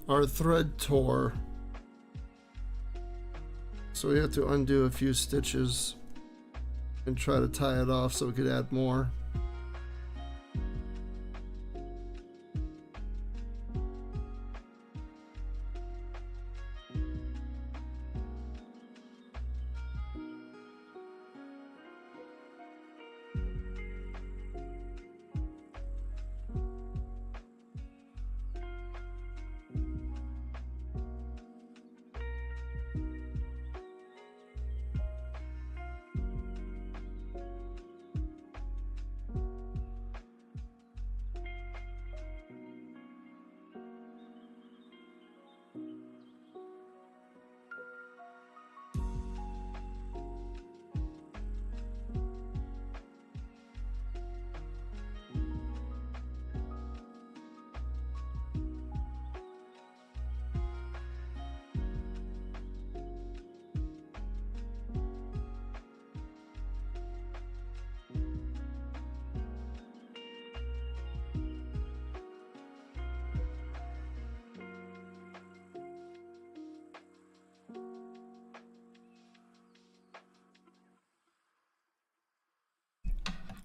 our thread tore. So we have to undo a few stitches and try to tie it off so we could add more.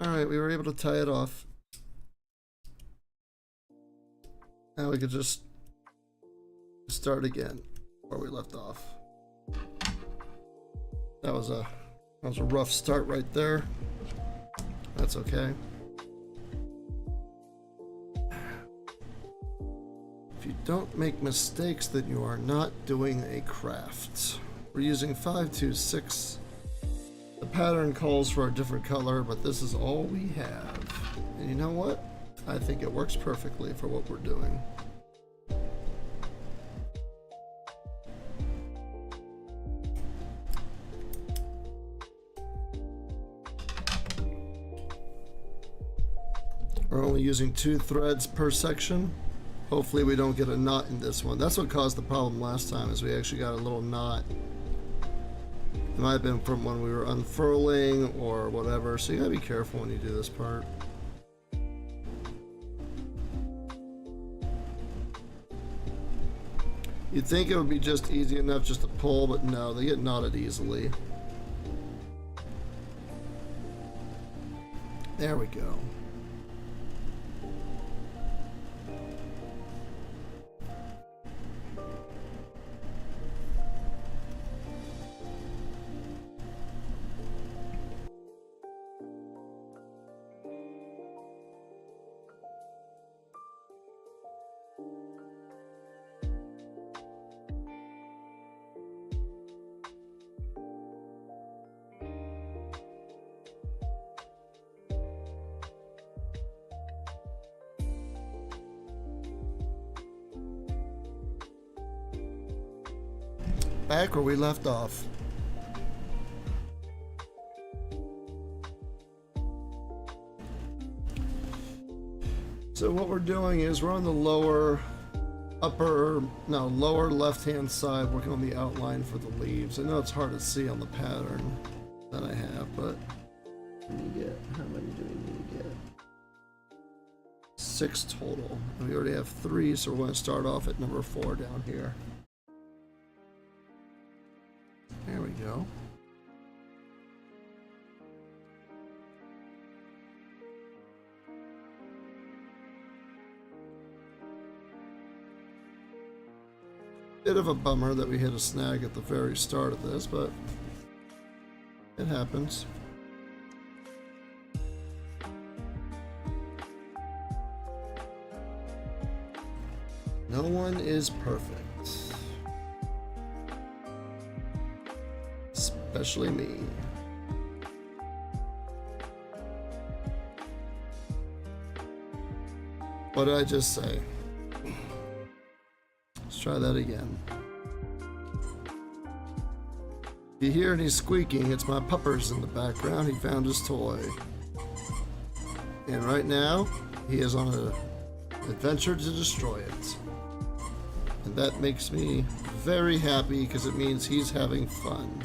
Alright, we were able to tie it off. Now we could just start again where we left off. That was a rough start right there. That's okay. If you don't make mistakes, then you are not doing a craft. We're using 526. The pattern calls for a different color, but this is all we have. And you know what? I think it works perfectly for what we're doing. We're only using 2 threads per section. Hopefully we don't get a knot in this one. That's what caused the problem last time, is we actually got a little knot. It might have been from when we were unfurling or whatever, so you gotta be careful when you do this part. You'd think it would be just easy enough just to pull, but no, they get knotted easily. There we go. Back where we left off. So what we're doing is we're on the lower left-hand side, working on the outline for the leaves. I know it's hard to see on the pattern that I have, but how many do we need to get? 6 total. And we already have 3, so we're going to start off at number 4 down here. There we go. Bit of a bummer that we hit a snag at the very start of this, but it happens. No one is perfect. Especially me. What did I just say? Let's try that again. If you hear any squeaking, it's my puppers in the background. He found his toy. And right now, he is on an adventure to destroy it. And that makes me very happy because it means he's having fun.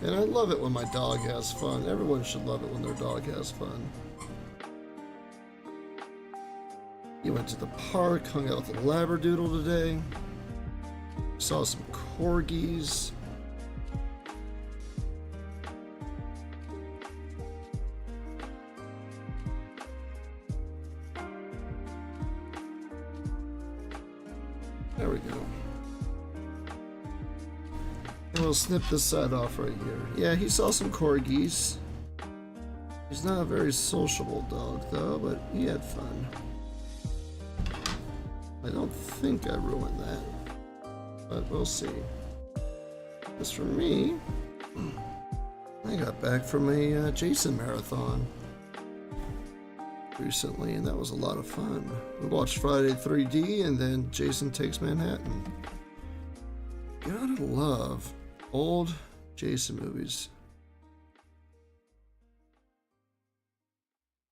And I love it when my dog has fun. Everyone should love it when their dog has fun. Went to the park, hung out with the Labradoodle today. Saw some corgis. There we go. And we'll snip this side off right here. Yeah, he saw some corgis. He's not a very sociable dog though, but he had fun. I don't think I ruined that, but we'll see. As for me, I got back from a Jason marathon recently, and that was a lot of fun. We watched Friday 3D and then Jason Takes Manhattan. Gotta love old Jason movies.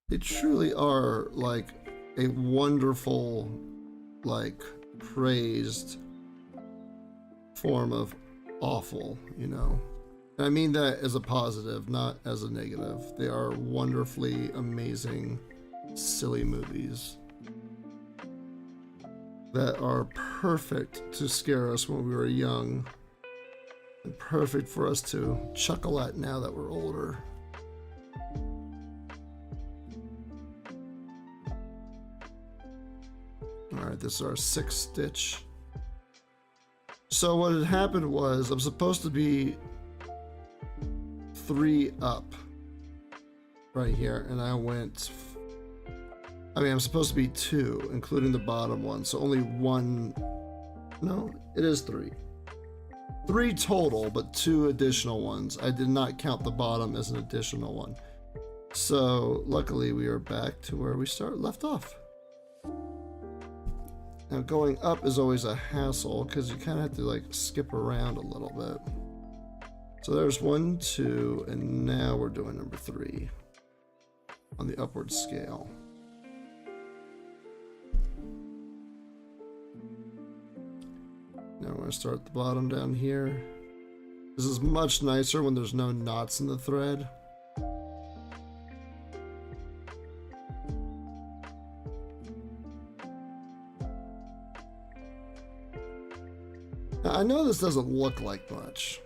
They truly are like a wonderful, like, praised form of awful, you know. And I mean that as a positive, not as a negative. They are wonderfully amazing, silly movies that are perfect to scare us when we were young and perfect for us to chuckle at now that we're older. Alright, this is our 6th stitch. So what had happened was I'm supposed to be 3 up right here, and I went, I'm supposed to be 2, including the bottom one, so only 1, no, it is 3. 3 total, but 2 additional ones. I did not count the bottom as an additional one. So luckily we are back to where we left off. Now going up is always a hassle because you kind of have to like skip around a little bit. So there's 1, 2, and now we're doing number 3 on the upward scale. Now we're going to start at the bottom down here. This is much nicer when there's no knots in the thread. Now, I know this doesn't look like much,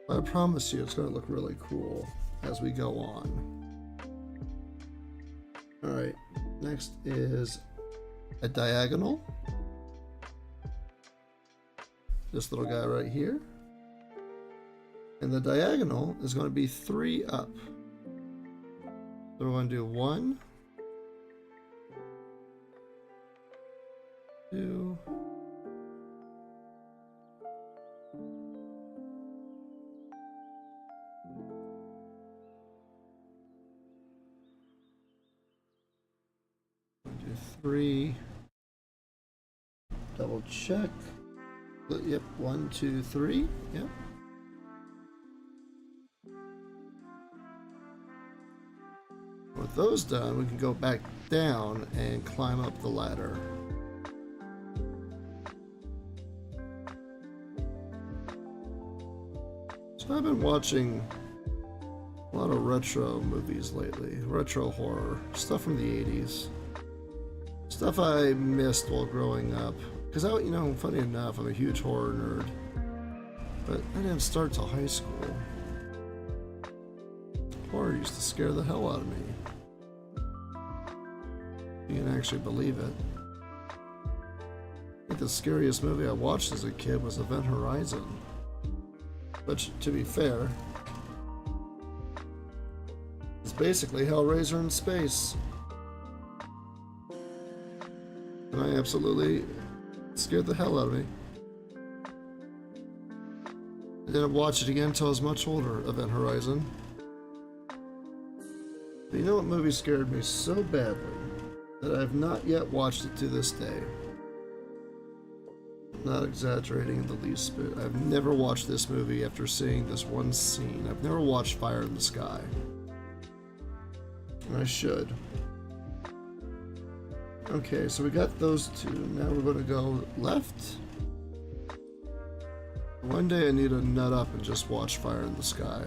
but I promise you it's going to look really cool as we go on. Alright, next is a diagonal. This little guy right here. And the diagonal is going to be 3 up. So we're going to do 1, 2, 3. Double check. Yep, 1, 2, 3. Yep. With those done, we can go back down and climb up the ladder. So I've been watching a lot of retro movies lately, retro horror, stuff from the 80s. Stuff I missed while growing up. Because you know, funny enough, I'm a huge horror nerd. But I didn't start till high school. Horror used to scare the hell out of me. You can actually believe it. I think the scariest movie I watched as a kid was Event Horizon. But to be fair, it's basically Hellraiser in space. And I absolutely scared the hell out of me. I didn't watch it again until I was much older, Event Horizon. But you know what movie scared me so badly that I have not yet watched it to this day? I'm not exaggerating in the least bit. I've never watched this movie after seeing this one scene. I've never watched Fire in the Sky. And I should. Okay, so we got those 2. Now we're going to go left. One day I need to nut up and just watch Fire in the Sky.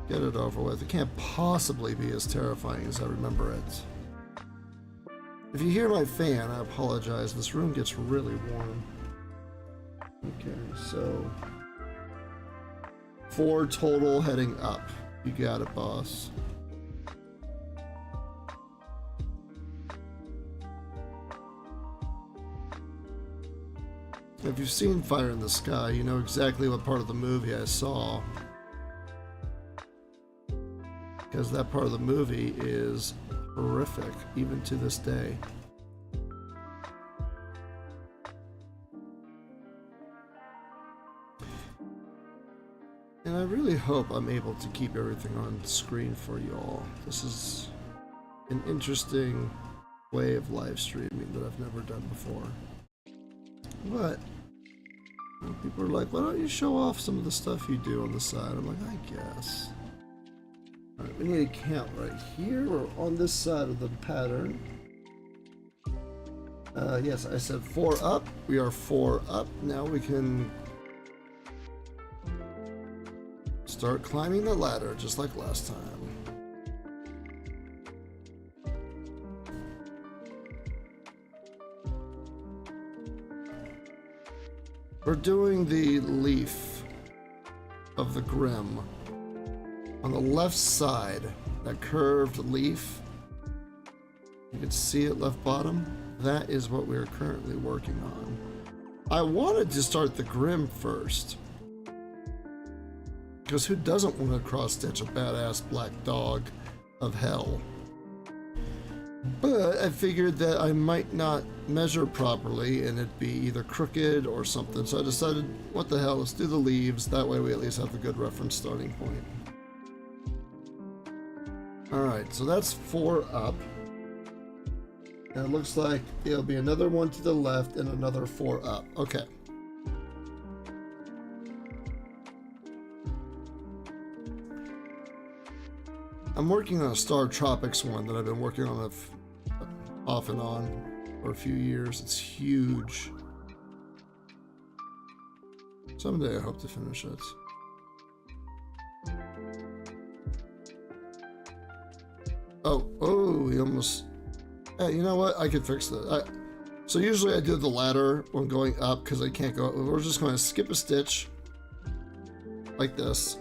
Get it over with. It can't possibly be as terrifying as I remember it. If you hear my fan, I apologize. This room gets really warm. Okay, so 4 total heading up. You got it, boss. If you've seen Fire in the Sky, you know exactly what part of the movie I saw. Because that part of the movie is horrific, even to this day. And I really hope I'm able to keep everything on screen for you all. This is an interesting way of live streaming that I've never done before. But people are like, why don't you show off some of the stuff you do on the side? I'm like, I guess. Alright, we need a count right here. We're on this side of the pattern. Yes, I said 4 up. We are 4 up. Now we can start climbing the ladder just like last time. We're doing the leaf of the Grimm. On the left side, that curved leaf, you can see it left bottom. That is what we are currently working on. I wanted to start the Grimm first, because who doesn't want to cross-stitch a badass black dog of hell? But I figured that I might not measure properly and it'd be either crooked or something. So I decided, what the hell, let's do the leaves. That way we at least have a good reference starting point. Alright, so that's 4 up. And it looks like it'll be another one to the left and another 4 up. Okay. I'm working on a Star Tropics one that I've been working on off and on for a few years. It's huge. Someday I hope to finish it. Oh, he almost... Hey, you know what? I could fix that. So usually I do the ladder when going up because I can't go... We're just going to skip a stitch like this.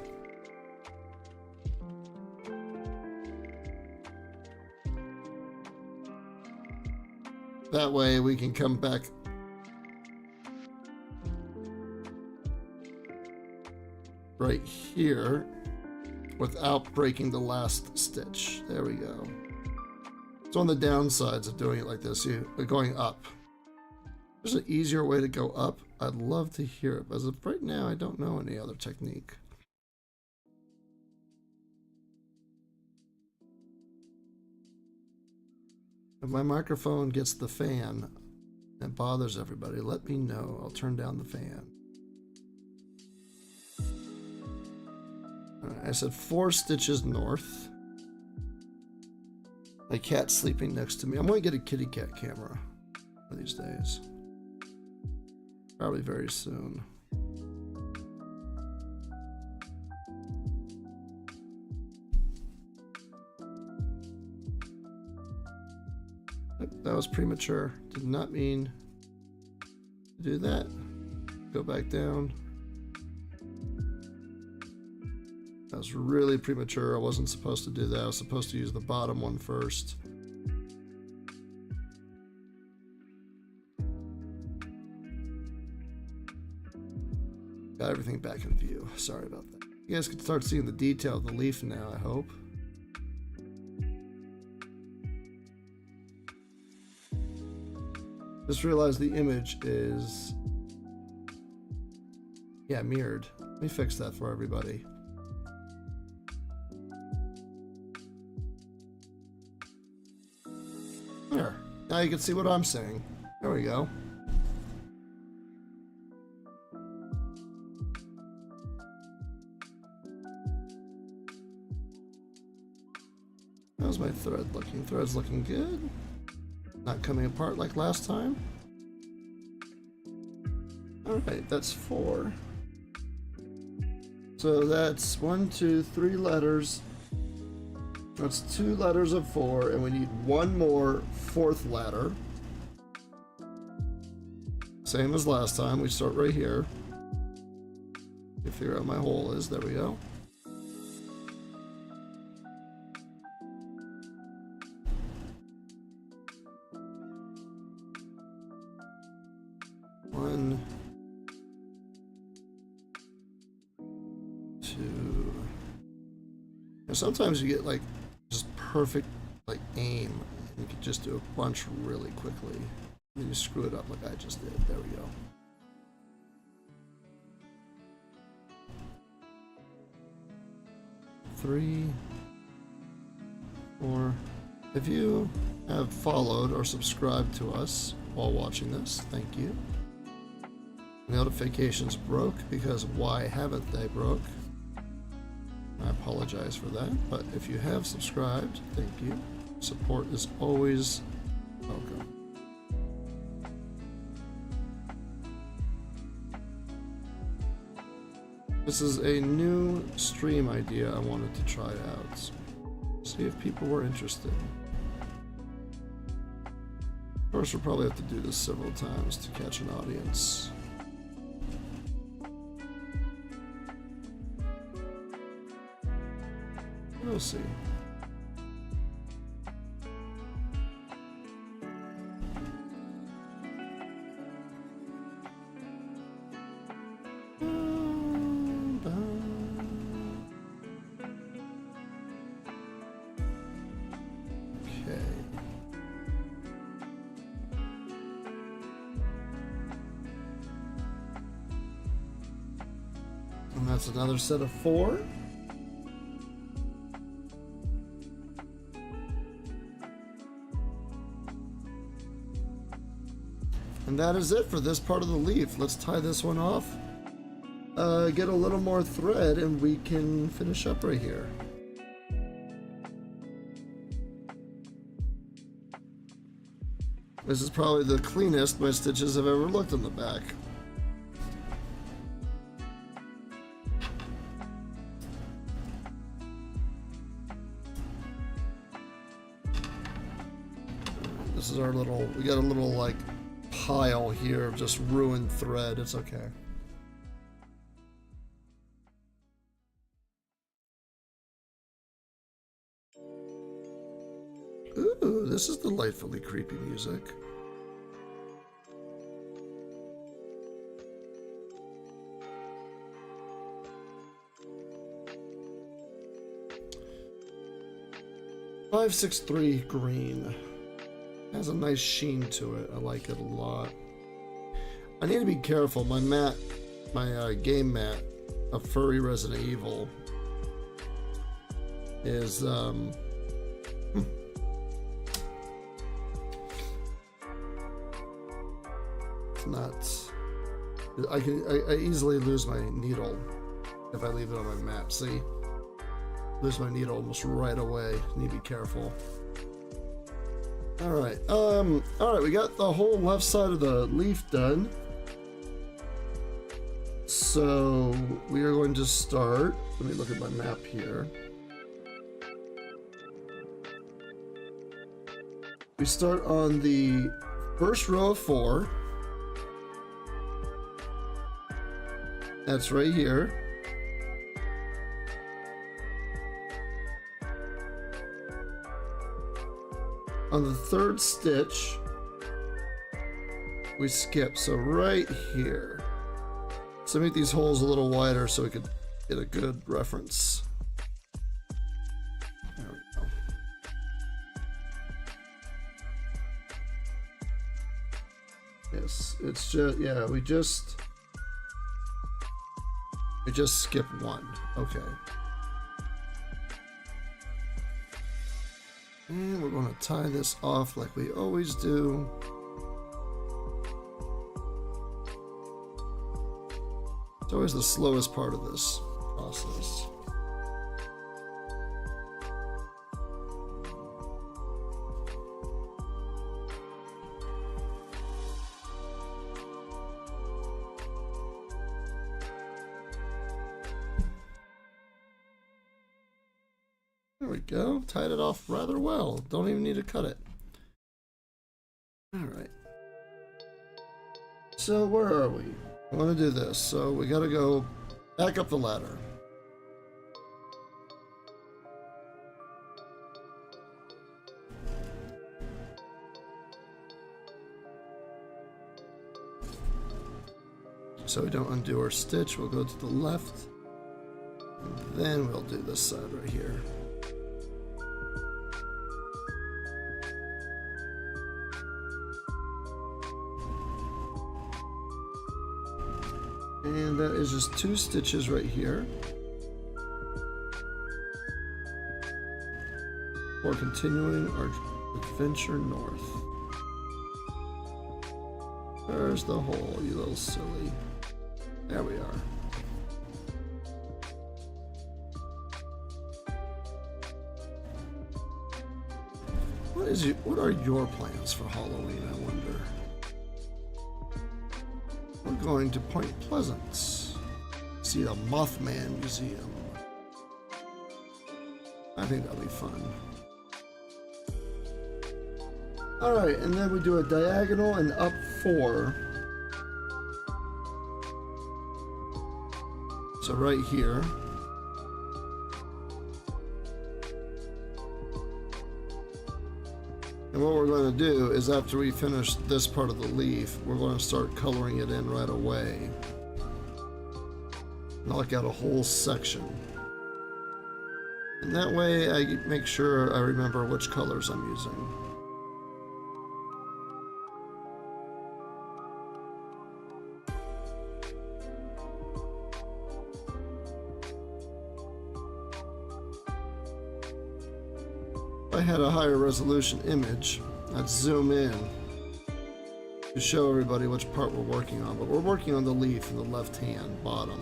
That way we can come back right here without breaking the last stitch. There we go. So on the downsides of doing it like this, you're going up. There's an easier way to go up. I'd love to hear it, but as of right now, I don't know any other technique. If my microphone gets the fan and bothers everybody, let me know. I'll turn down the fan. All right, I said 4 stitches north. My cat's sleeping next to me. I'm going to get a kitty cat camera one of these days. Probably very soon. That was premature. Did not mean to do that. Go back down. That was really premature. I wasn't supposed to do that. I was supposed to use the bottom one first. Got everything back in view. Sorry about that. You guys can start seeing the detail of the leaf now, I hope. Just realized the image is, yeah, mirrored. Let me fix that for everybody. There. Now you can see what I'm saying. There we go. How's my thread looking? Thread's looking good. Not coming apart like last time. Alright, that's 4. So that's 1, 2, 3 letters, That's 2 ladders of 4, and we need 1 more 4th ladder. Same as last time, we start right here. You figure out my hole is, there we go. One, 2. And sometimes you get like just perfect like aim. You can just do a bunch really quickly. And then you screw it up like I just did. There we go. Three, 4. If you have followed or subscribed to us while watching this, thank you. Notifications broke because why haven't they broke? I apologize for that, but if you have subscribed, thank you. Support is always welcome. This is a new stream idea I wanted to try out. See if people were interested. Of course, we'll probably have to do this several times to catch an audience. We'll see. That's another set of 4. And that is it for this part of the leaf. Let's tie this one off. Get a little more thread and we can finish up right here. This is probably the cleanest my stitches have ever looked on the back. This is our little, we got a little like pile here of just ruined thread. It's okay. Ooh, this is delightfully creepy music. $563 green. Has a nice sheen to it. I like it a lot. I need to be careful. My mat, my game mat of Furry Resident Evil is it's not. I easily lose my needle if I leave it on my mat. See, lose my needle almost right away. Need to be careful. All right, we got the whole left side of the leaf done. So we are going to start, let me look at my map here. We start on the first row of 4. That's right here. On the 3rd stitch, we skip, so right here. So make these holes a little wider so we could get a good reference. There we go. Yes, it's just, yeah, we just skip 1. Okay. And we're going to tie this off like we always do. It's always the slowest part of this process. There we go. Tied it off rather well. Don't even need to cut it. Alright. So where are we? I want to do this. So we got to go back up the ladder. So we don't undo our stitch, we'll go to the left, and then we'll do this side right here. And that is just 2 stitches right here for continuing our adventure north. There's the hole, you little silly. There we are. What are your plans for Halloween, I wonder? We're going to Point Pleasant. See the Mothman Museum. I think that'll be fun. Alright, and then we do a diagonal and up 4. So right here. And what we're going to do is after we finish this part of the leaf, we're going to start coloring it in right away. Knock out a whole section. And that way I make sure I remember which colors I'm using. If I had a higher resolution image, I'd zoom in to show everybody which part we're working on, but we're working on the leaf in the left hand bottom.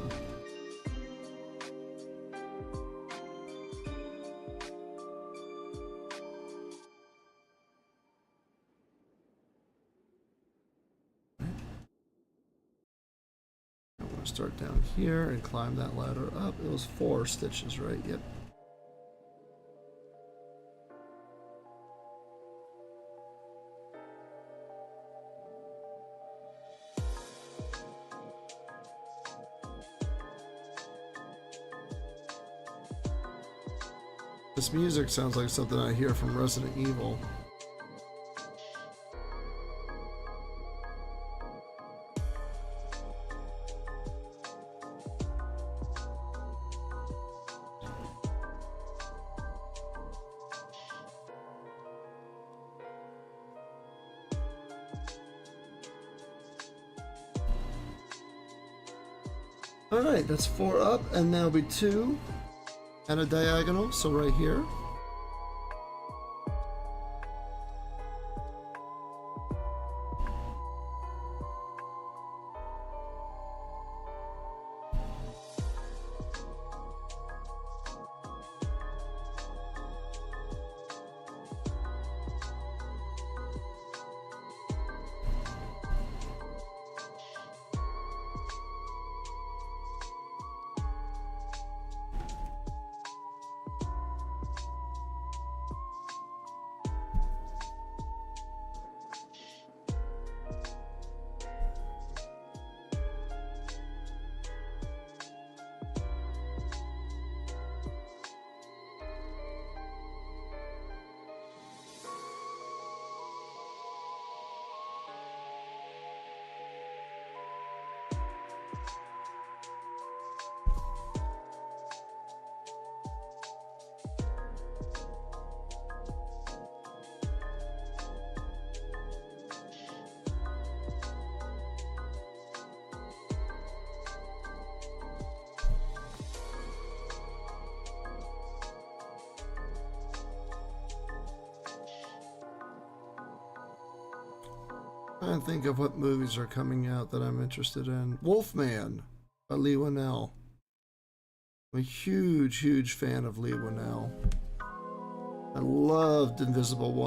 I'm going to start down here and climb that ladder up. It was 4 stitches, right? Yep. This music sounds like something I hear from Resident Evil. Alright, that's 4 up, and there'll be 2 at a diagonal, so right here. Trying to think of what movies are coming out that I'm interested in. Wolfman by Lee Winnell. I'm a huge fan of Lee Winnell. I loved Invisible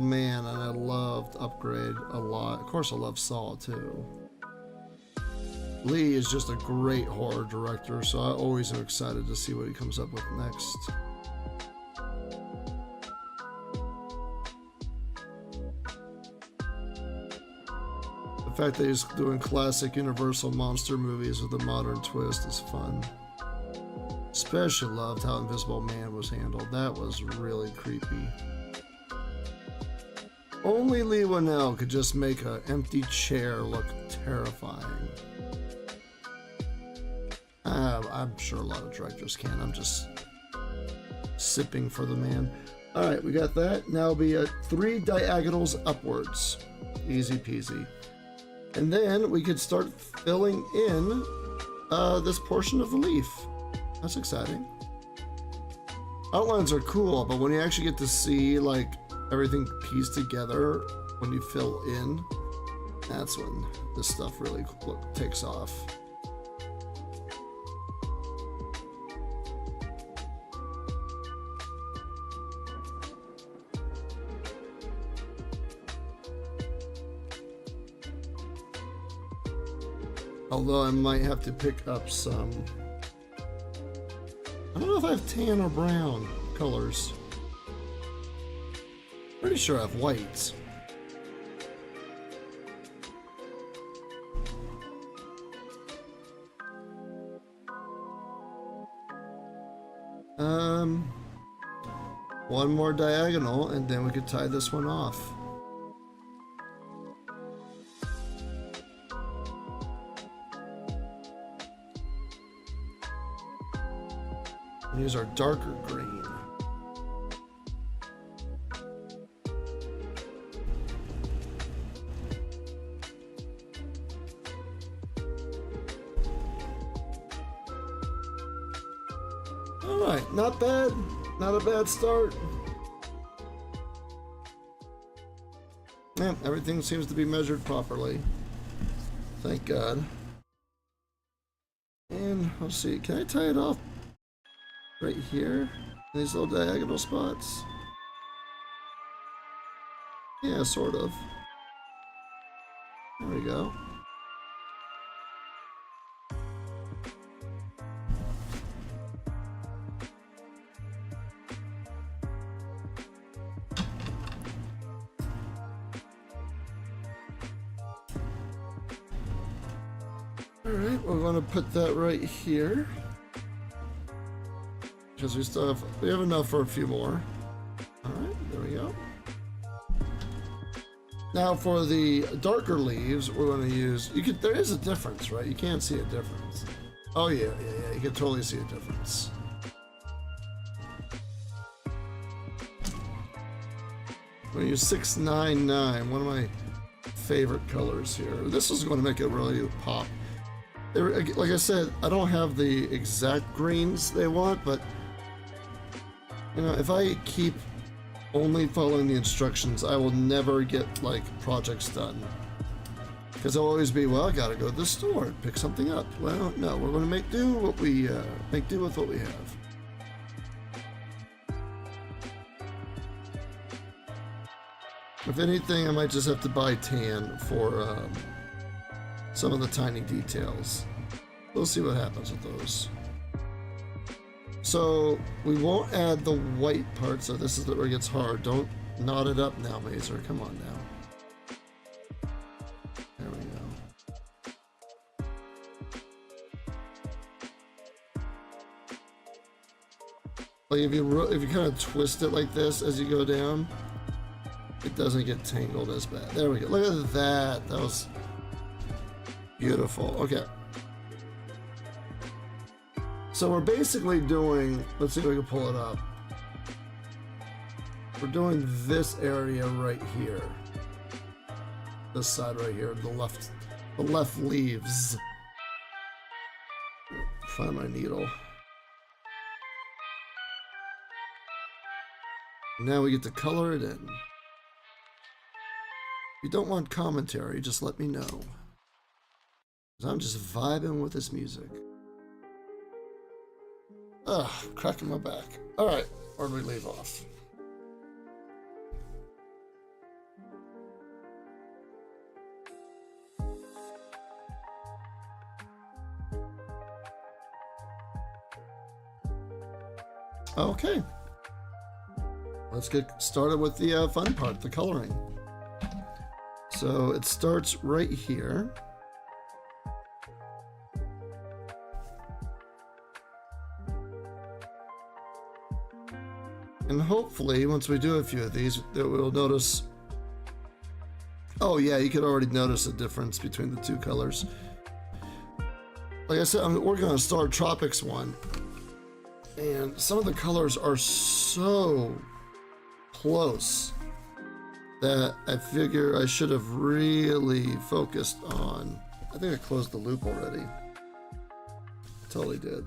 Man, and I loved Upgrade a lot. Of course, I love Saw too. Lee is just a great horror director, so I always am excited to see what he comes up with next. The fact that he's doing classic Universal monster movies with a modern twist is fun. Especially loved how Invisible Man was handled. That was really creepy. Only Lee Winnell could just make an empty chair look terrifying. I'm sure a lot of directors can. I'm just sipping for the man. Alright, we got that. Now it'll be 3 diagonals upwards. Easy peasy. And then we could start filling in this portion of the leaf. That's exciting. Outlines are cool, but when you actually get to see like everything pieced together when you fill in, that's when this stuff really takes off. Although I might have to pick up some, I don't know if I have tan or brown colors. Pretty sure I have whites. One more diagonal and then we could tie this one off. Use our darker green. All right, not bad. Not a bad start. Yeah, everything seems to be measured properly. Thank God. And let's see, can I tie it off right here? In these little diagonal spots? Yeah, sort of. There we go. Alright, we're going to put that right here. Because we have enough for a few more. Alright, there we go. Now for the darker leaves, we're going to use, there is a difference, right? You can't see a difference. Oh yeah, you can totally see a difference. I'm going to use 699, one of my favorite colors here. This is going to make it really pop. Like I said, I don't have the exact greens they want, but you know, if I keep only following the instructions, I will never get like projects done. Because I'll always be, well, I gotta go to the store and pick something up. Well, no, we're going to make do with what we have. If anything, I might just have to buy tan for some of the tiny details. We'll see what happens with those. So we won't add the white part, so this is where it gets hard. Don't knot it up now, Mazer. Come on now. There we go. Like if you kind of twist it like this as you go down, it doesn't get tangled as bad. There we go. Look at that. That was beautiful. Okay. So we're basically doing, let's see if we can pull it up. We're doing this area right here. This side right here, the left leaves. Find my needle. Now we get to color it in. If you don't want commentary, just let me know. 'Cause I'm just vibing with this music. Ugh, cracking my back. Alright, where do we leave off? Okay. Let's get started with the fun part, the coloring. So it starts right here. And hopefully, once we do a few of these, that we'll notice... Oh yeah, you could already notice a difference between the two colors. Like I said, I'm working on a Star Tropics one. And some of the colors are so close that I figure I should have really focused on... I think I closed the loop already. Totally did.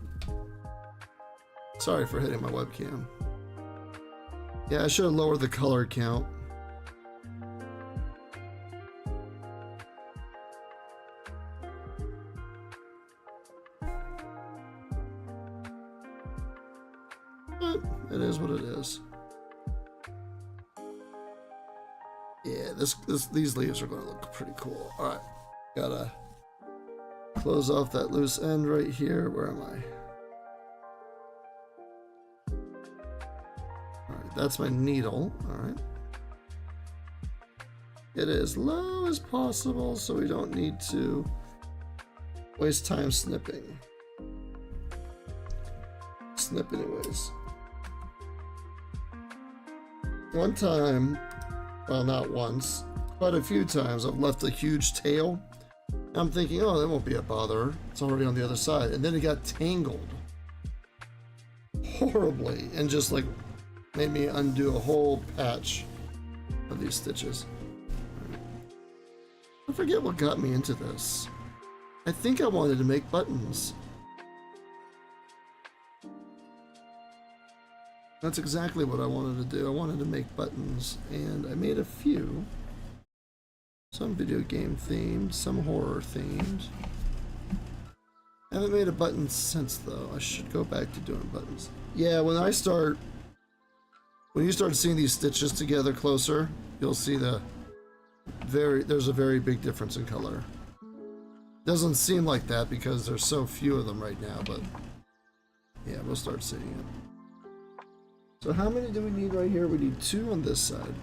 Sorry for hitting my webcam. Yeah, I should have lowered the color count. But it is what it is. Yeah, these leaves are going to look pretty cool. All right, gotta close off that loose end right here. Where am I? All right, that's my needle. All right. Get it as low as possible so we don't need to waste time snipping. Snip anyways. One time, well, not once, quite a few times, I've left a huge tail. I'm thinking, oh, that won't be a bother. It's already on the other side. And then it got tangled horribly and just like made me undo a whole patch of these stitches. I forget what got me into this. I think I wanted to make buttons. That's exactly what I wanted to do. I wanted to make buttons, and I made a few. Some video game themed, some horror themed. I haven't made a button since though. I should go back to doing buttons. Yeah, when you start seeing these stitches together closer, you'll see there's a very big difference in color. Doesn't seem like that because there's so few of them right now, but yeah, we'll start seeing it. So how many do we need right here? We need 2 on this side.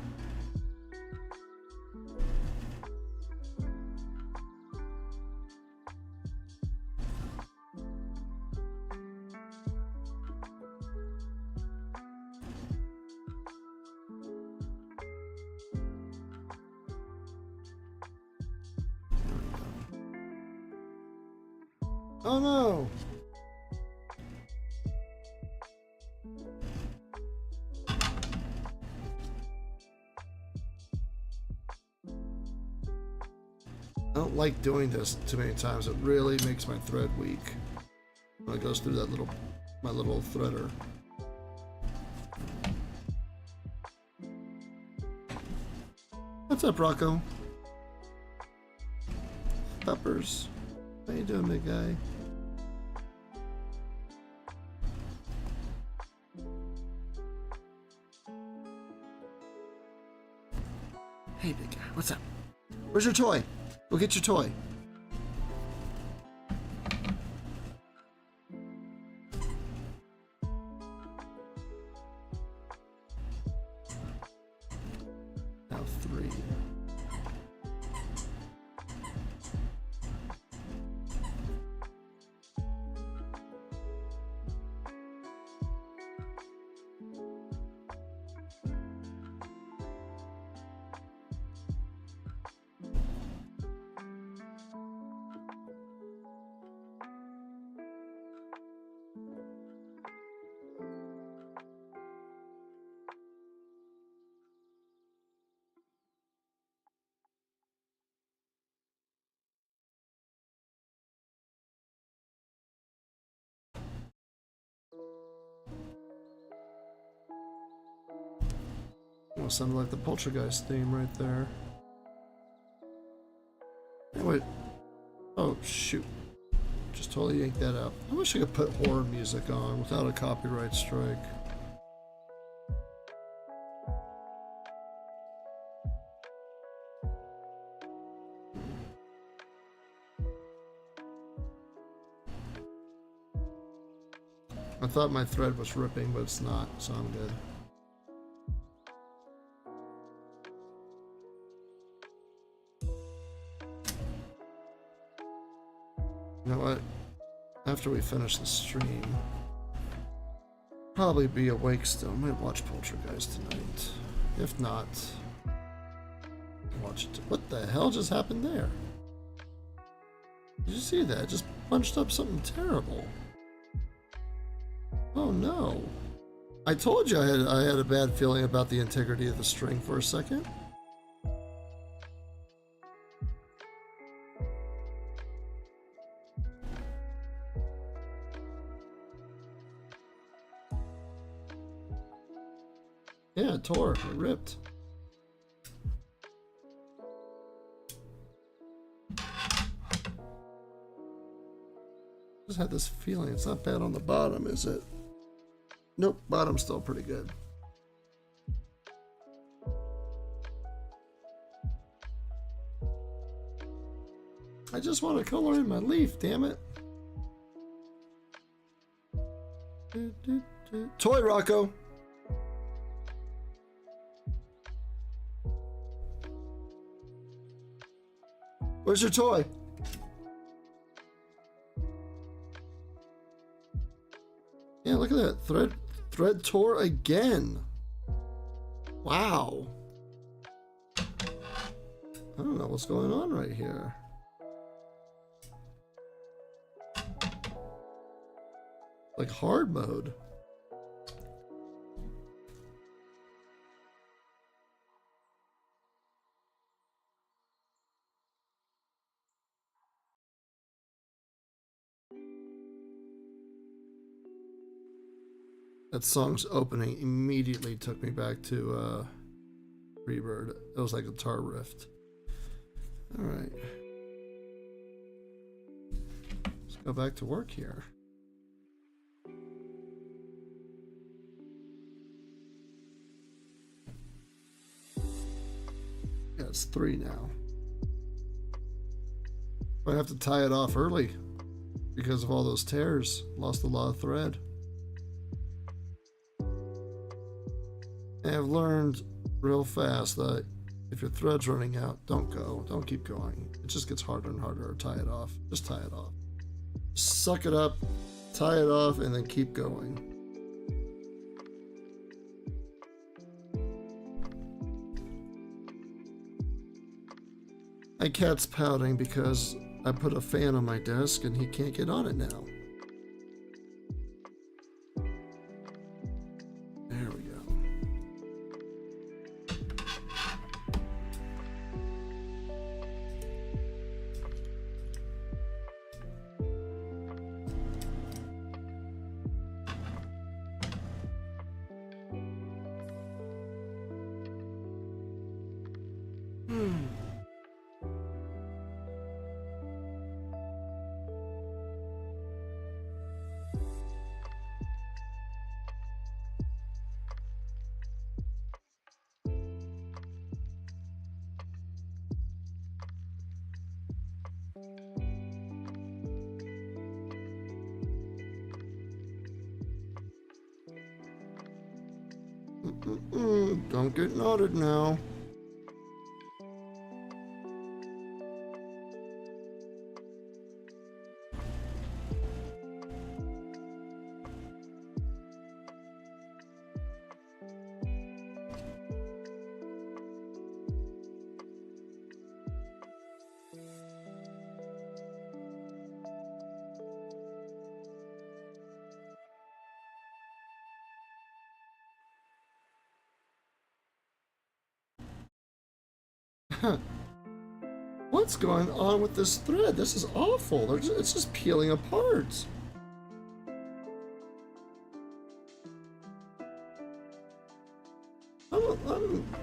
Oh no! I don't like doing this too many times. It really makes my thread weak when it goes through that my little threader. What's up, Rocco? Peppers. How you doing, big guy? Hey, big guy. What's up? Where's your toy? Go get your toy. Now 3. Well, sounded like the Poltergeist theme right there. Wait. Oh, shoot. Just totally yanked that out. I wish I could put horror music on without a copyright strike. I thought my thread was ripping, but it's not, so I'm good. You know what? After we finish the stream, probably be awake still. Might watch Poltergeist tonight. If not, watch it. What the hell just happened there? Did you see that? Just punched up something terrible. Oh no. I told you I had a bad feeling about the integrity of the string for a second. Yeah, it tore. It ripped. Just had this feeling it's not bad on the bottom, is it? Nope, bottom's still pretty good. I just want to color in my leaf, damn it. Toy Rocco. Where's your toy? Yeah, look at that. Thread tore again. Wow. I don't know what's going on right here. Like hard mode. That song's opening immediately took me back to Freebird. It was like a guitar riff. Alright. Let's go back to work here. Yeah, it's 3 now. I have to tie it off early because of all those tears. Lost a lot of thread. And I've learned real fast that if your thread's running out, don't go. Don't keep going. It just gets harder and harder to tie it off. Just tie it off. Suck it up, tie it off, and then keep going. My cat's pouting because I put a fan on my desk and he can't get on it now. There we go. Don't get knotted now. What's going on with this thread? This is awful. It's just peeling apart.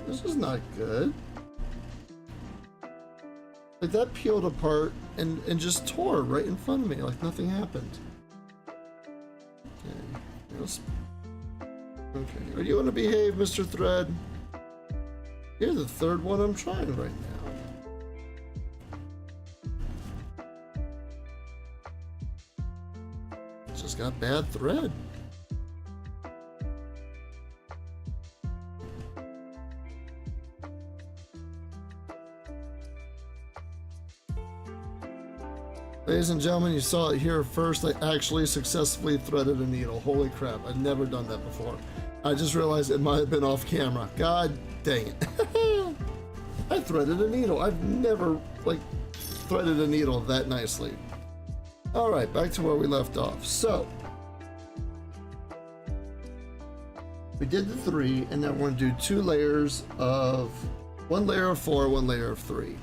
This is not good. Like that peeled apart and just tore right in front of me like nothing happened. Okay. Okay. Are you going to behave, Mr. Thread? You're the third one I'm trying right now. It's just got bad thread. Ladies and gentlemen, you saw it here first. I actually successfully threaded a needle. Holy crap, I'd never done that before. I just realized it might have been off camera. God dang it. I threaded a needle. I've never, like, threaded a needle that nicely. All right, back to where we left off. So, we did the 3, and now we're going to do 2 layers of, 1 layer of 4, 1 layer of 3.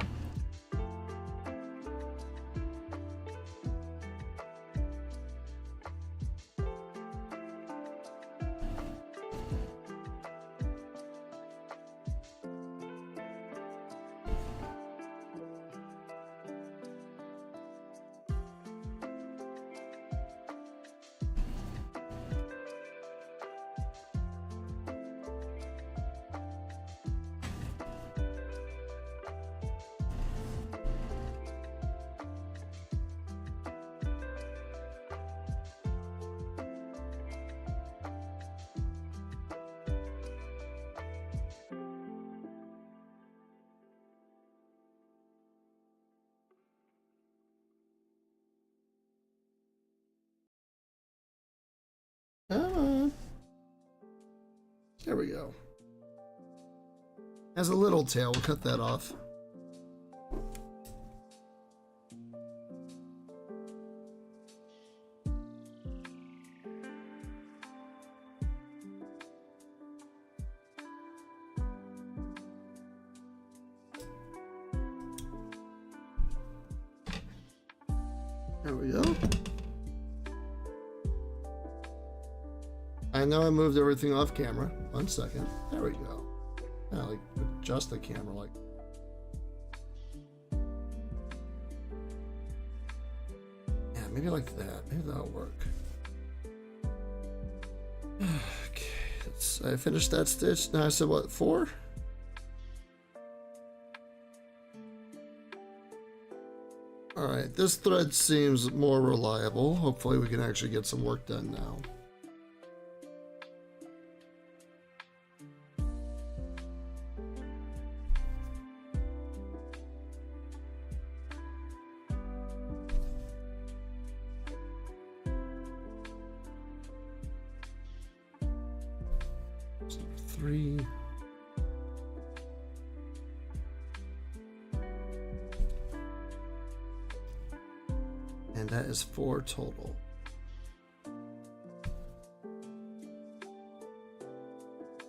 Come on. There we go. Has a little tail. We'll cut that off. There we go. I know I moved everything off camera. 1 second. There we go. Yeah, like adjust the camera like. Yeah, maybe like that. Maybe that'll work. Okay, I finished that stitch. Now I said what, 4? Alright, this thread seems more reliable. Hopefully we can actually get some work done now. So 3. And that is 4 total.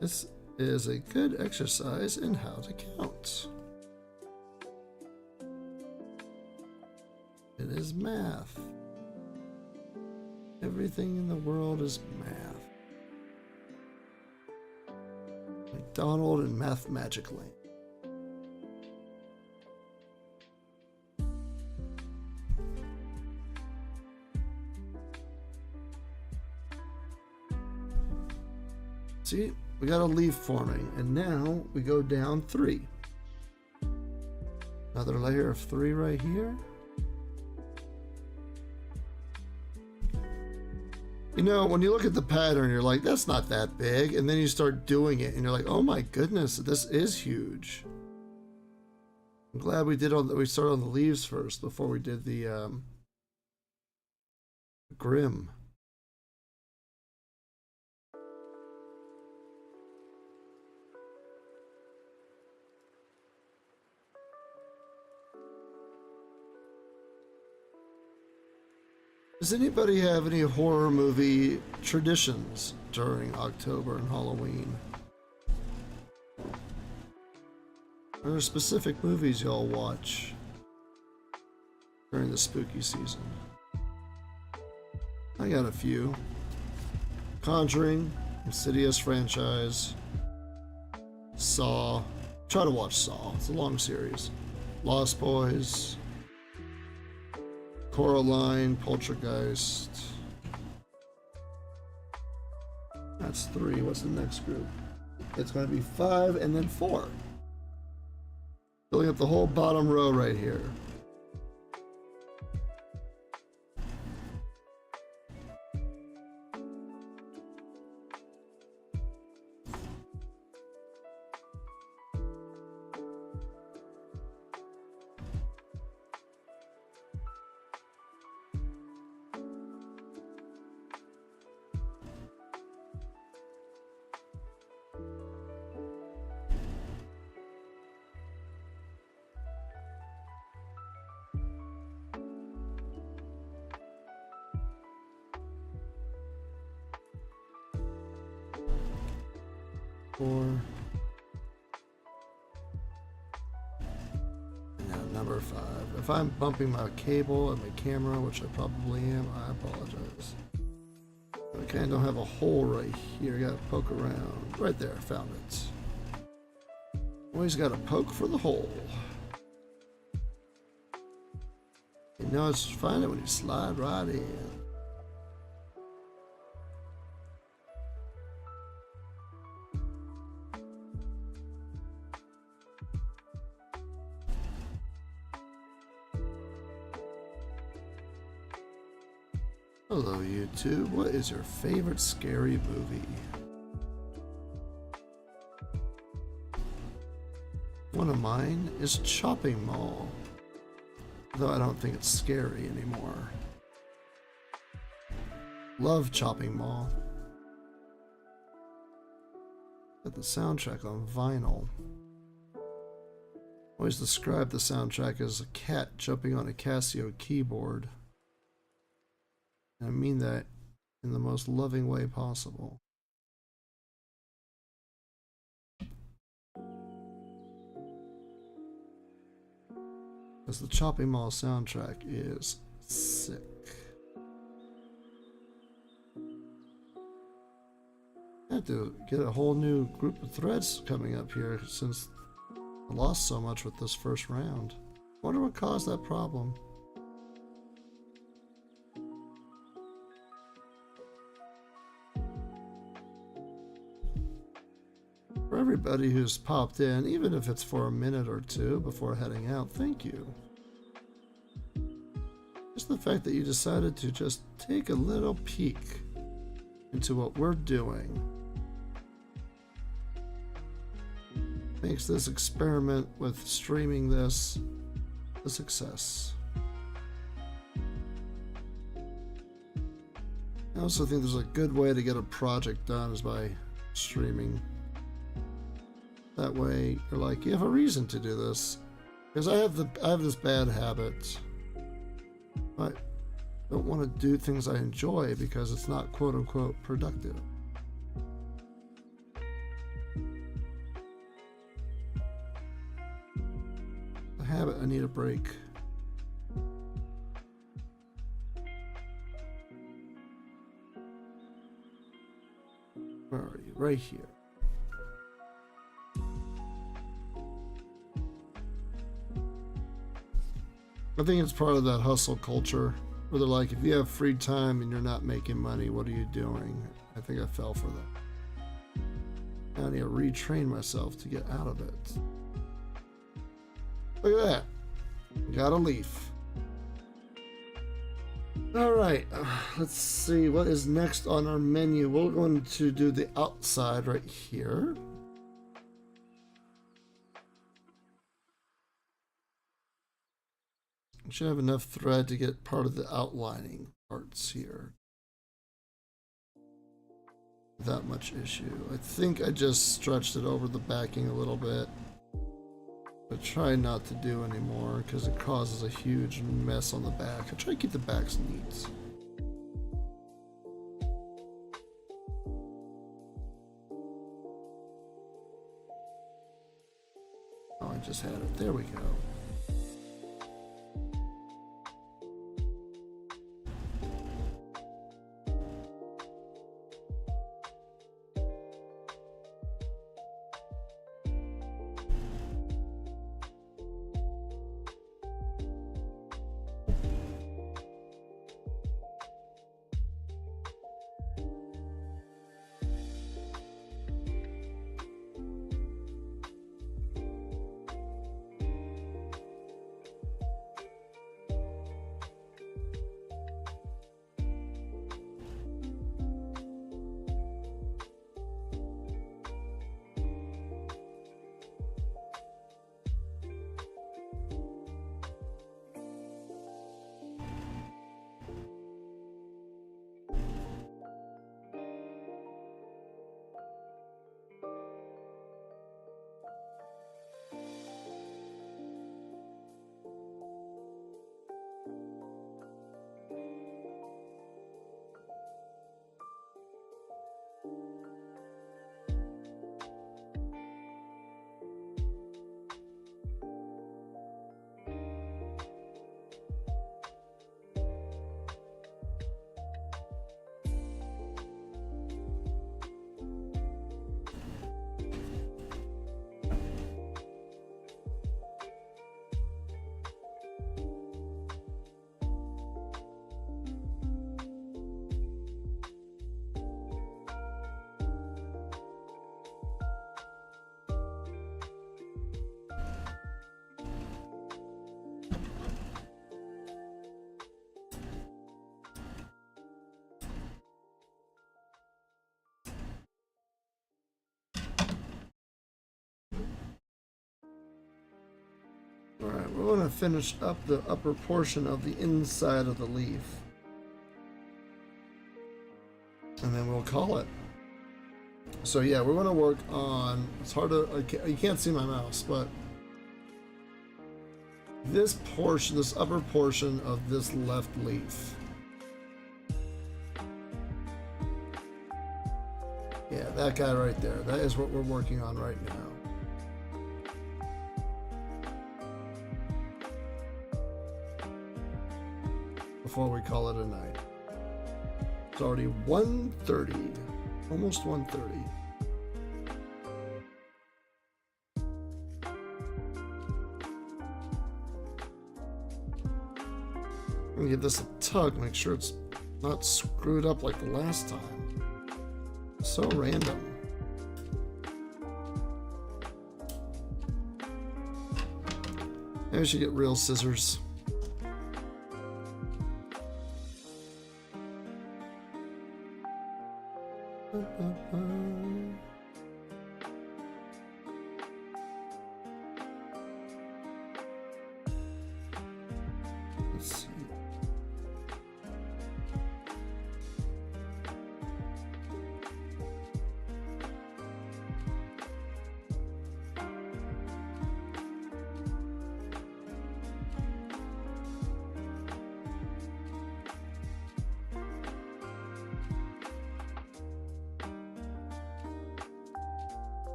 This is a good exercise in how to count. It is math. Everything in the world is math. McDonald and Math Magic Lane. See, we got a leaf forming, and now we go down 3. Another layer of 3 right here. You know, when you look at the pattern, you're like, that's not that big, and then you start doing it, and you're like, oh my goodness, this is huge. I'm glad we started on the leaves first before we did the Grimm. Does anybody have any horror movie traditions during October and Halloween? Are there specific movies y'all watch during the spooky season? I got a few. Conjuring, Insidious franchise, Saw. Try to watch Saw. It's a long series. Lost Boys, Coraline, Poltergeist. That's 3. What's the next group? It's going to be 5 and then 4. Filling up the whole bottom row right here. 4. And number 5. If I'm bumping my cable and my camera, which I probably am, I apologize. Okay, I don't have a hole right here. I gotta poke around. Right there, found it. Always gotta poke for the hole. You know it's find it when you slide right in. Hello YouTube, what is your favorite scary movie? One of mine is Chopping Mall, though I don't think it's scary anymore. Love Chopping Mall. Got the soundtrack on vinyl. Always describe the soundtrack as a cat jumping on a Casio keyboard. And I mean that in the most loving way possible. Because the Chopping Mall soundtrack is sick. I have to get a whole new group of threads coming up here since I lost so much with this first round. I wonder what caused that problem. For everybody who's popped in, even if it's for a minute or two before heading out, thank you. Just the fact that you decided to just take a little peek into what we're doing makes this experiment with streaming this a success. I also think there's a good way to get a project done is by streaming. That way, you're like, you have a reason to do this. Because I have this bad habit. I don't want to do things I enjoy because it's not quote unquote productive. A habit, I need a break. Where are you? Right here. I think it's part of that hustle culture where they're like, if you have free time and you're not making money, what are you doing? I think I fell for that. Now I need to retrain myself to get out of it. Look at that. Got a leaf. Alright, let's see what is next on our menu. We're going to do the outside right here. Should have enough thread to get part of the outlining parts here. Without much issue. I think I just stretched it over the backing a little bit. But try not to do anymore because it causes a huge mess on the back. I try to keep the backs neat. Oh, I just had it. There we go. we're going to finish up the upper portion of the inside of the leaf. And then we'll call it. So yeah, we're going to work on, it's hard to, you can't see my mouse, but this portion, this upper portion of this left leaf. Yeah, that guy right there. That is what we're working on right now. Before we call it a night. It's already 1:30. Almost 1:30. I'm gonna give this a tug, make sure it's not screwed up like the last time. So random. Maybe I should get real scissors. Let's see.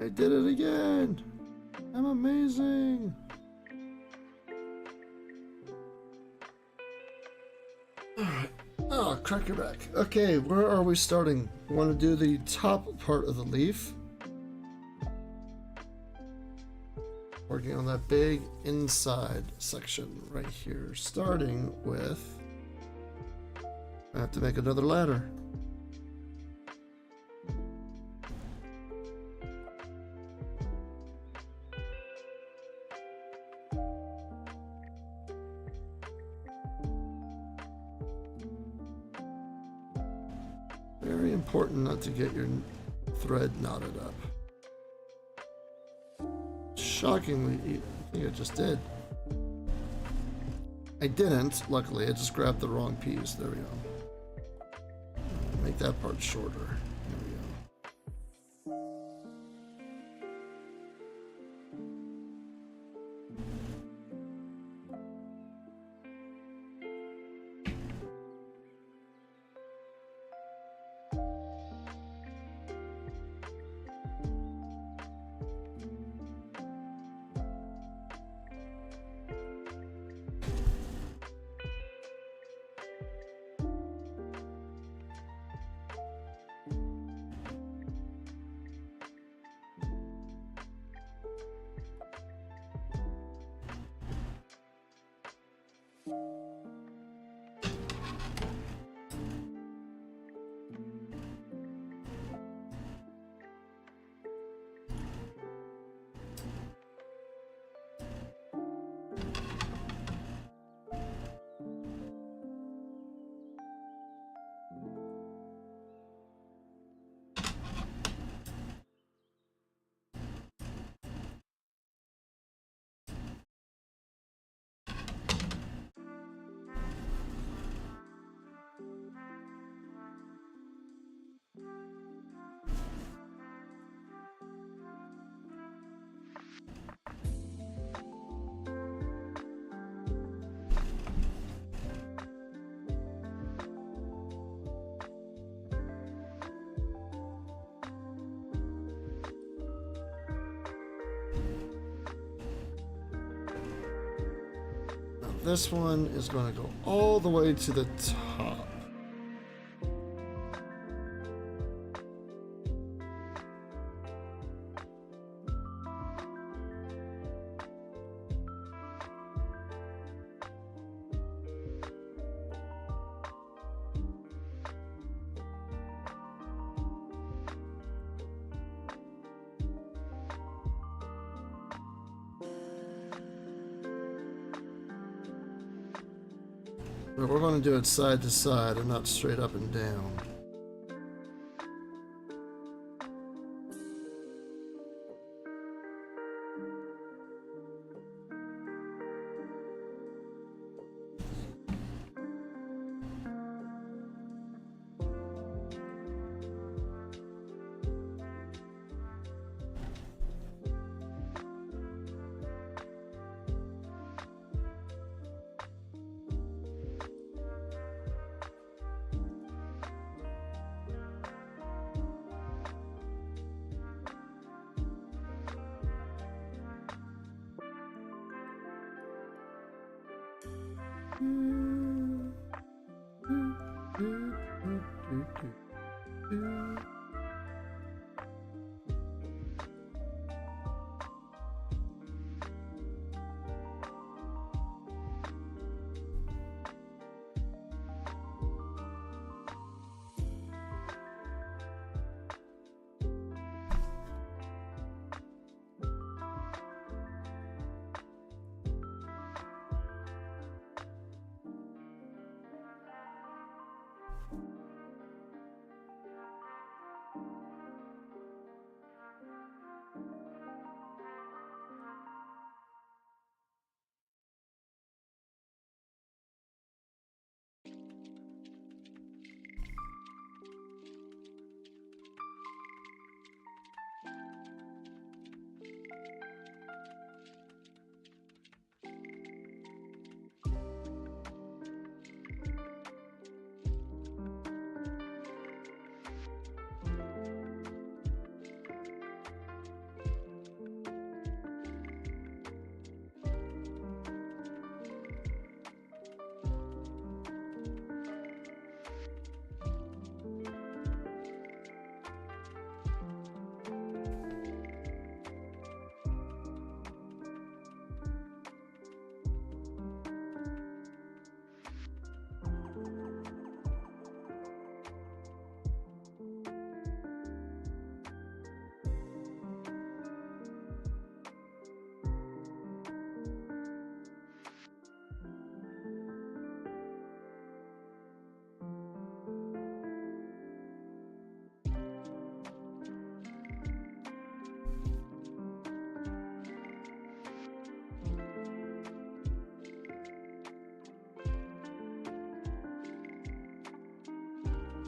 I did it again! I'm amazing! Alright. Oh, crack your back. Okay, where are we starting? We want to do the top part of the leaf. Working on that big inside section right here. Starting with... I have to make another ladder. Very important not to get your thread knotted up. Shockingly, I think I just did. I didn't, luckily. I just grabbed the wrong piece. There we go. Make that part shorter. There we go. this one is going to go all the way to the top. But we're going to do it side to side and not straight up and down.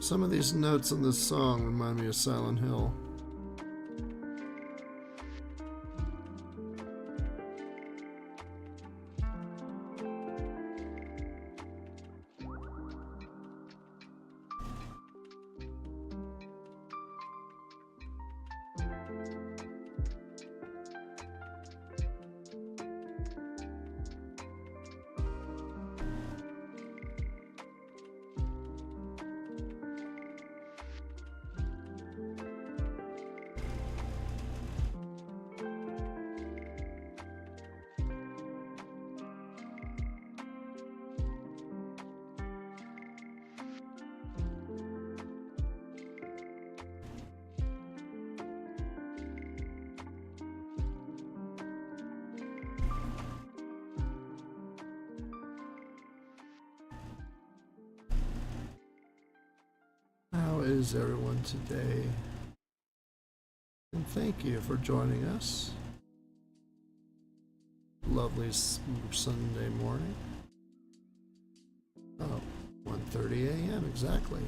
Some of these notes in this song remind me of Silent Hill. How is everyone today? And thank you for joining us. Lovely Sunday morning. Oh, 1:30 a.m. exactly.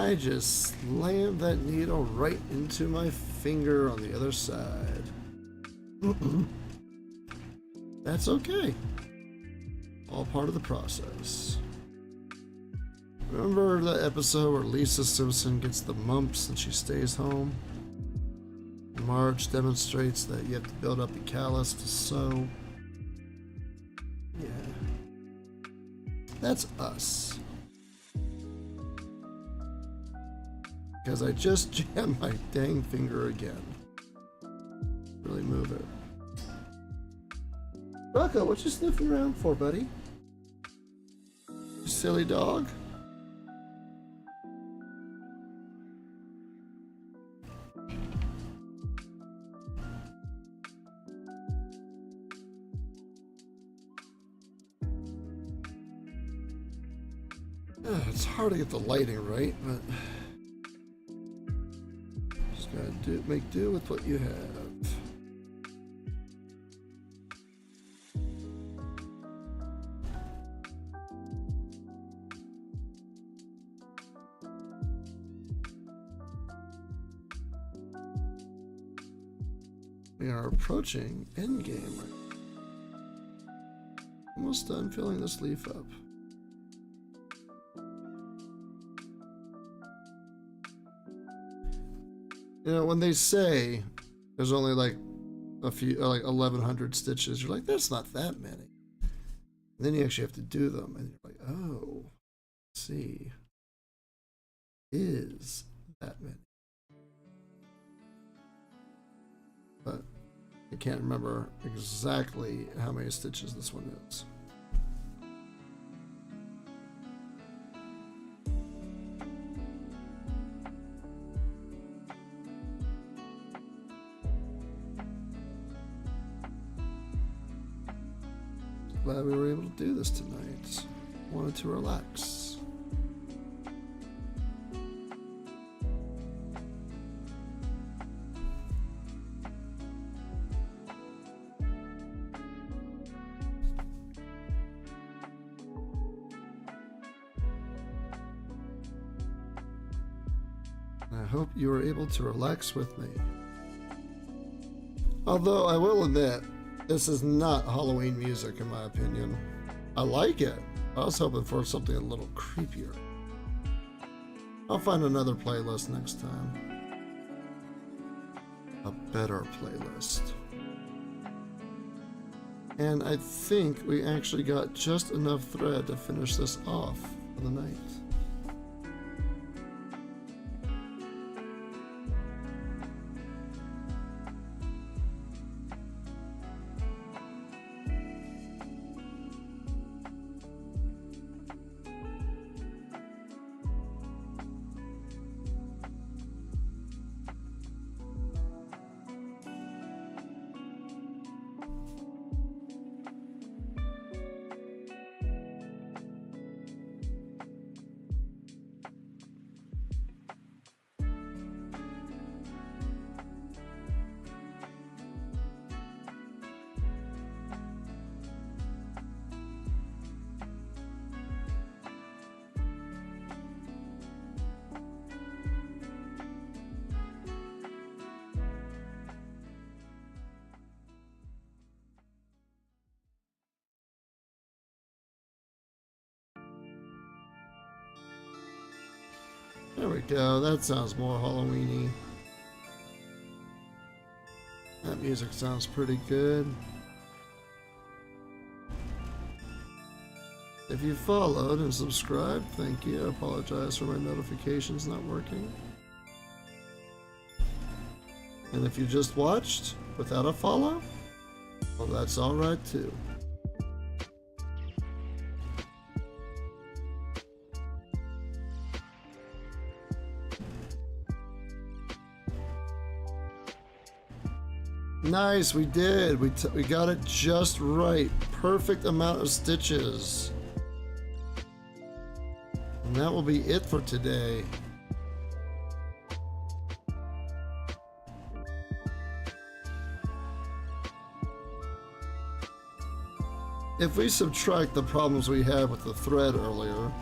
I just slammed that needle right into my finger on the other side. That's okay. All part of the process. Remember the episode where Lisa Simpson gets the mumps and she stays home? Marge demonstrates that you have to build up a callus to sew. Yeah. That's us. Because I just jammed my dang finger again. Really move it. Rocco, what you sniffing around for, buddy? You silly dog? It's hard to get the lighting right, but just gotta make do with what you have. We are approaching endgame right now. Almost done filling this leaf up. You know, when they say there's only like a few, like 1,100 stitches, you're like, that's not that many. And then you actually have to do them, and you're like, oh, let's see, is that many? But I can't remember exactly how many stitches this one is. Glad we were able to do this tonight. Wanted to relax. I hope you were able to relax with me. Although I will admit, this is not Halloween music in my opinion. I like it. I was hoping for something a little creepier. I'll find another playlist next time. A better playlist. And I think we actually got just enough thread to finish this off for the night. There we go, that sounds more Halloween-y. That music sounds pretty good. If you followed and subscribed, thank you. I apologize for my notifications not working. And if you just watched without a follow, well, that's alright too. Nice, we did. We got it just right. Perfect amount of stitches. And that will be it for today. If we subtract the problems we had with the thread earlier,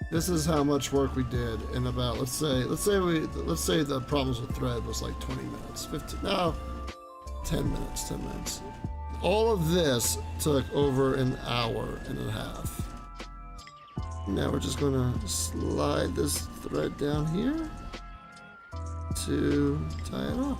This is how much work we did in about, let's say the problems with thread was like 20 minutes, 15, no, 10 minutes. All of this took over an hour and a half. Now we're just gonna slide this thread down here to tie it off.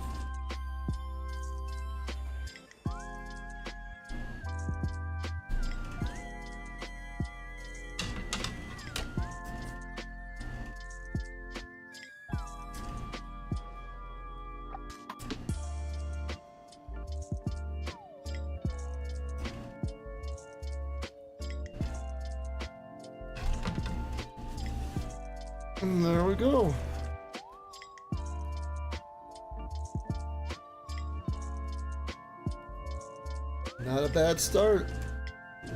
And there we go. Not a bad start.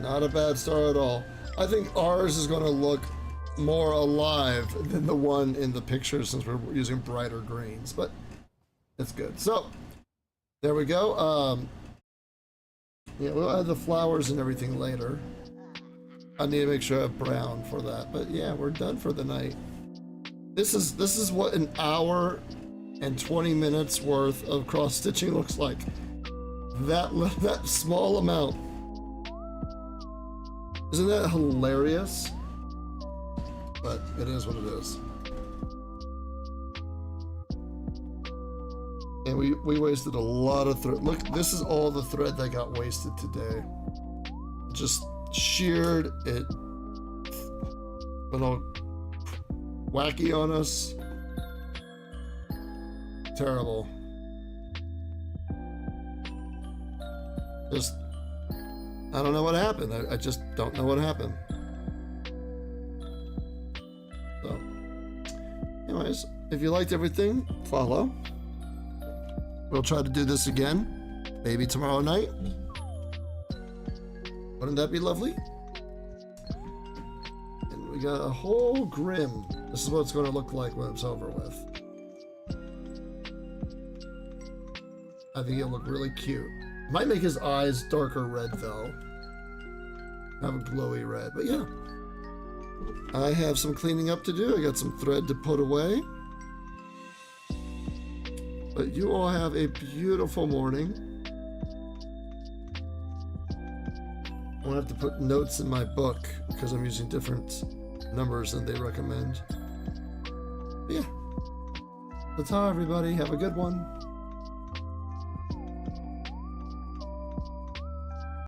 Not a bad start at all. I think ours is going to look more alive than the one in the picture since we're using brighter greens, but it's good. So there we go. Yeah, we'll add the flowers and everything later. I need to make sure I have brown for that, but yeah, we're done for the night. This is what an hour and 20 minutes worth of cross stitching looks like. That small amount. Isn't that hilarious? But it is what it is. And we wasted a lot of thread. Look, this is all the thread that got wasted today. Just sheared it. Went all wacky on us. Terrible. Just, I don't know what happened. I just don't know what happened. So, anyways, if you liked everything, follow. We'll try to do this again, maybe tomorrow night. Wouldn't that be lovely? And we got a whole Grimm. This is what it's going to look like when it's over with. I think it'll look really cute. Might make his eyes darker red though. Have a glowy red, but yeah. I have some cleaning up to do. I got some thread to put away. But you all have a beautiful morning. I'm gonna have to put notes in my book because I'm using different numbers than they recommend. But yeah. That's all, everybody. Have a good one.